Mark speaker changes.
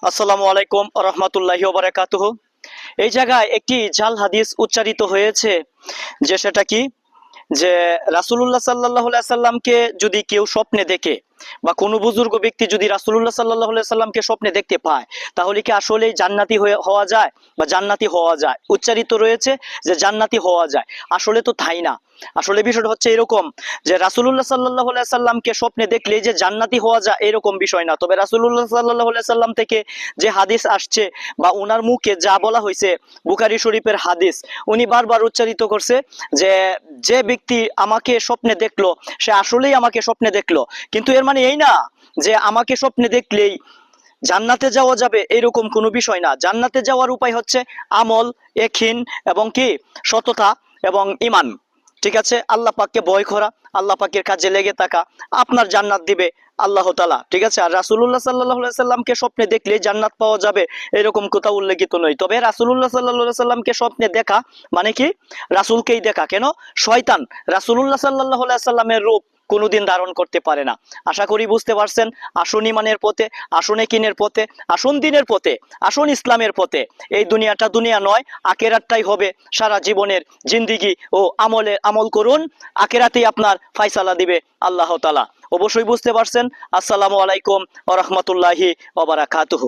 Speaker 1: আসসালামু আলাইকুম রহমতুল্লাহি ওয়া বারাকাতুহু। এই জায়গায় একটি জাল হাদিস উচ্চারিত হয়েছে, যে সেটা কি, যে রাসূলুল্লাহ সাল্লাল্লাহু আলাইহি সাল্লামকে যদি কেউ স্বপ্নে দেখে বা কোনো বুজুর্গ ব্যক্তি যদি রাসূলুল্লাহ সাল্লাল্লাহু আলাইহি সাল্লামকে স্বপ্নে দেখতে পায়, তাহলে কি আসলেই জান্নাতি হওয়া যায় বা জান্নাতি হওয়া যায়? উচ্চারিত রয়েছে যে জান্নাতি হওয়া যায়, আসলে তো তাই না। আসলে বিষয়টা হচ্ছে এরকম যে রাসূলুল্লাহ সাল্লাল্লাহু আলাইহি সাল্লামকে স্বপ্নে দেখলে যে জান্নাতি হওয়া যায় এরকম বিষয় না। তবে রাসূলুল্লাহ সাল্লাল্লাহু আলাইহি সাল্লাম থেকে যে হাদিস আসছে বা ওনার মুখে যা বলা হয়েছে, বুখারী শরীফের হাদিস, উনি বারবার উচ্চারিত করছে যে যে ব্যক্তি আমাকে স্বপ্নে দেখলো সে আসলেই আমাকে স্বপ্নে দেখলো। কিন্তু এর মানে এই না যে আমাকে স্বপ্নে দেখলেই জান্নাতে যাওয়া যাবে, এরকম কোনো বিষয় না। জান্নাতে যাওয়ার উপায় হচ্ছে আমল, এখিন এবং কি সততা এবং ইমান। ঠিক আছে, আল্লাহ পাককে ভয় করা, আল্লাহ পাকের কাজে লেগে থাকা, আপনার জান্নাত দিবে আল্লাহ তাআলা। ঠিক আছে, আর রাসূলুল্লাহ সাল্লাল্লাহু আলাইহি সাল্লামকে স্বপ্নে দেখলে জান্নাত পাওয়া যাবে এরকম কোথাও উল্লেখিত নয়। তবে রাসূলুল্লাহ সাল্লাল্লাহু আলাইহি সাল্লামকে স্বপ্নে দেখা মানে কি, রাসূলকেই দেখা। কেন? শয়তান রাসূলুল্লাহ সাল্লাল্লাহু আলাইহি সাল্লামের রূপ কোনোদিন ধারণ করতে পারে না। আশা করি বুঝতে পারছেন। আসুন ইমানের পথে, আসুন একিনের পথে, আসুন দিনের পথে, আসুন ইসলামের পথে। এই দুনিয়াটা দুনিয়া নয়, আখেরাতটাই হবে সারা জীবনের জিন্দিগি। ও আমল করুন, আখেরাতেই আপনার ফায়সালা দিবে আল্লাহ তাআলা। অবশ্যই বুঝতে পারছেন। আসসালামু আলাইকুম ওয়া রাহমাতুল্লাহি ওয়া বারাকাতুহু।